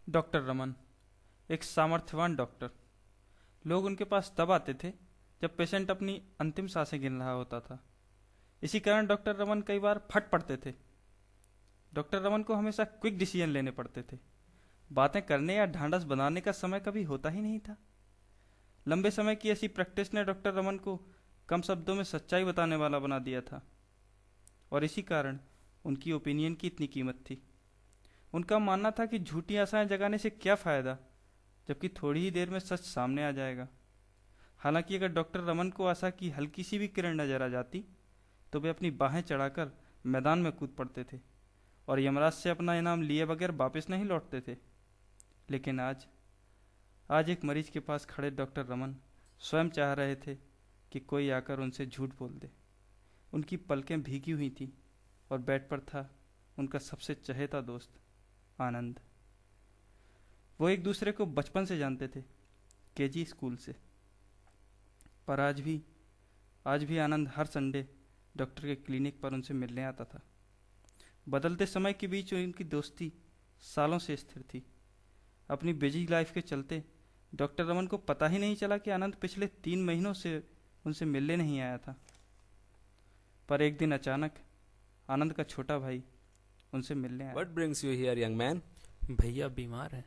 Doctor Raman एक सामर्थ्यवान doctor. लोग उनके पास तब आते थे जब पेशेंट अपनी अंतिम सांसें गिन रहा होता था। इसी कारण डॉक्टर रमन कई बार फट पड़ते थे। डॉक्टर रमन को हमेशा क्विक डिसीजन लेने पड़ते थे। बातें करने या ढांढस बनाने का समय कभी होता ही नहीं था। लंबे समय की ऐसी प्रैक्टिस ने डॉक्टर रमन को कम शब्दों में सच्चाई बताने वाला बना दिया था, और इसी कारण उनकी ओपिनियन की इतनी कीमत थी। उनका मानना था कि झूठी आशाएं जगाने से क्या फ़ायदा, जबकि थोड़ी ही देर में सच सामने आ जाएगा। हालांकि अगर डॉक्टर रमन को आशा की हल्की सी भी किरण नजर आ जाती तो वे अपनी बाहें चढ़ाकर मैदान में कूद पड़ते थे और यमराज से अपना इनाम लिए बगैर वापस नहीं लौटते थे। लेकिन आज आज एक मरीज के पास खड़े डॉक्टर रमन स्वयं चाह रहे थे कि कोई आकर उनसे झूठ बोल दे। उनकी पलकें भीगी हुई थी और बेड पर था उनका सबसे चहेता दोस्त आनंद। वो एक दूसरे को बचपन से जानते थे, केजी स्कूल से। पर आज भी आनंद हर संडे डॉक्टर के क्लिनिक पर उनसे मिलने आता था। बदलते समय के बीच उनकी दोस्ती सालों से स्थिर थी। अपनी बिजी लाइफ के चलते डॉक्टर रमन को पता ही नहीं चला कि आनंद पिछले 3 महीनों से उनसे मिलने नहीं आया था। पर एक दिन अचानक आनंद का छोटा भाई उनसे मिलने आया। What brings you here, young man? भैया बीमार हैं।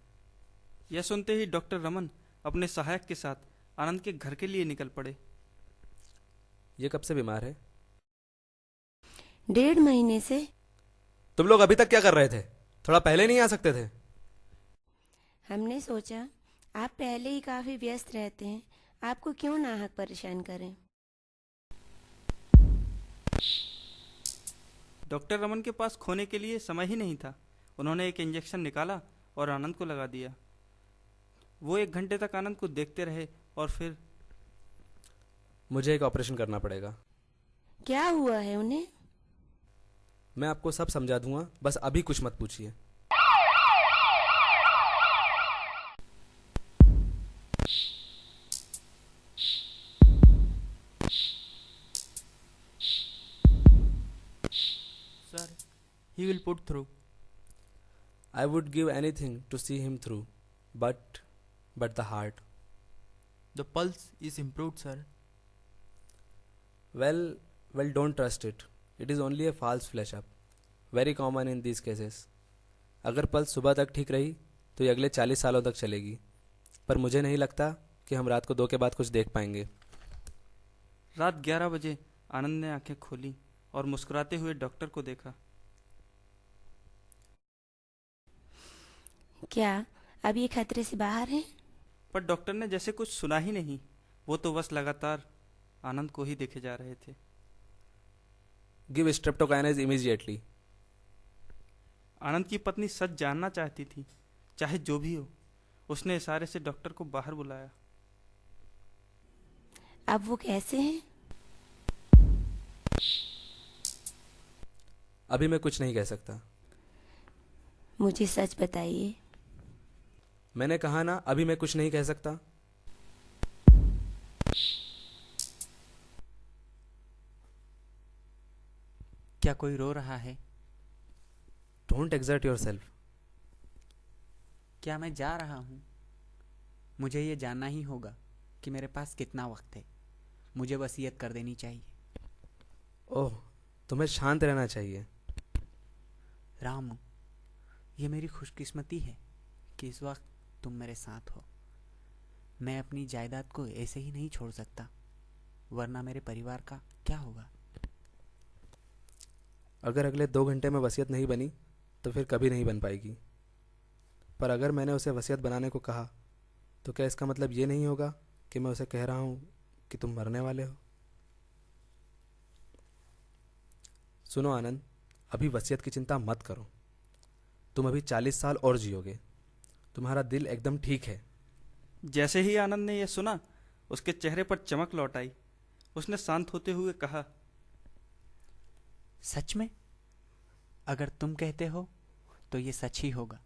यह सुनते ही डॉक्टर रमन अपने सहायक के साथ आनंद के घर के लिए निकल पड़े। ये कब से बीमार है? 1.5 महीने से। तुम लोग अभी तक क्या कर रहे थे? थोड़ा पहले नहीं आ सकते थे? हमने सोचा आप पहले ही काफी व्यस्त रहते हैं, आपको क्यों नाहक परेशान करें। डॉक्टर रमन के पास खोने के लिए समय ही नहीं था। उन्होंने एक इंजेक्शन निकाला और आनंद को लगा दिया। वो 1 घंटे तक आनंद को देखते रहे और फिर मुझे एक ऑपरेशन करना पड़ेगा। क्या हुआ है उन्हें? मैं आपको सब समझा दूंगा, बस अभी कुछ मत पूछिए। Sir, he will put through. I would give anything to see him through, but the heart. The pulse is improved, sir. Well, don't trust it. It is only a false flash up. Very common in these cases. अगर pulse सुबह तक ठीक रही तो ये अगले 40 सालों तक चलेगी, पर मुझे नहीं लगता कि हम रात को 2 के बाद कुछ देख पाएंगे। रात 11 बजे आनंद ने आंखें खोली और मुस्कुराते हुए डॉक्टर को देखा। क्या अब ये खतरे से बाहर हैं? पर डॉक्टर ने जैसे कुछ सुना ही नहीं। वो तो बस लगातार आनंद को ही देखे जा रहे थे। Give streptokinase immediately. आनंद की पत्नी सच जानना चाहती थी, चाहे जो भी हो। उसने इशारे से डॉक्टर को बाहर बुलाया। अब वो कैसे हैं? अभी मैं कुछ नहीं कह सकता। मुझे सच बताइए। मैंने कहा ना, अभी मैं कुछ नहीं कह सकता। क्या कोई रो रहा है? Don't exert yourself. क्या मैं जा रहा हूँ? मुझे ये जानना ही होगा कि मेरे पास कितना वक्त है। मुझे वसीयत कर देनी चाहिए। ओह, तुम्हें शांत रहना चाहिए। रामू, ये मेरी खुशकिस्मती है कि इस वक्त तुम मेरे साथ हो। मैं अपनी जायदाद को ऐसे ही नहीं छोड़ सकता, वरना मेरे परिवार का क्या होगा। अगर अगले 2 घंटे में वसीयत नहीं बनी तो फिर कभी नहीं बन पाएगी। पर अगर मैंने उसे वसीयत बनाने को कहा तो क्या इसका मतलब ये नहीं होगा कि मैं उसे कह रहा हूँ कि तुम मरने वाले हो? सुनो आनंद, अभी वसीयत की चिंता मत करो। तुम अभी 40 साल और जियोगे। तुम्हारा दिल एकदम ठीक है। जैसे ही आनंद ने यह सुना, उसके चेहरे पर चमक लौट आई। उसने शांत होते हुए कहा, सच में? अगर तुम कहते हो तो ये सच ही होगा।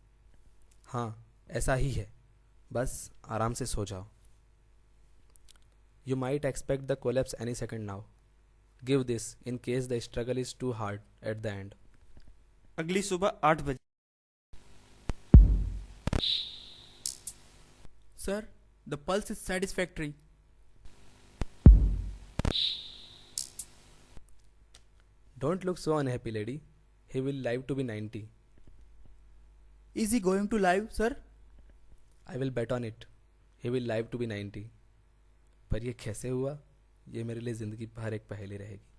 हाँ, ऐसा ही है। बस आराम से सो जाओ। You might expect the collapse any second now. Give this in case the struggle is too hard at the end. अगली सुबह 8 बजे The pulse is satisfactory. Don't look so unhappy, lady. He will live to be 90. Is he going to live, sir? I will bet on it. He will live to be 90. पर ये कैसे हुआ, ये मेरे लिए ज़िंदगी भर एक पहेली रहेगी.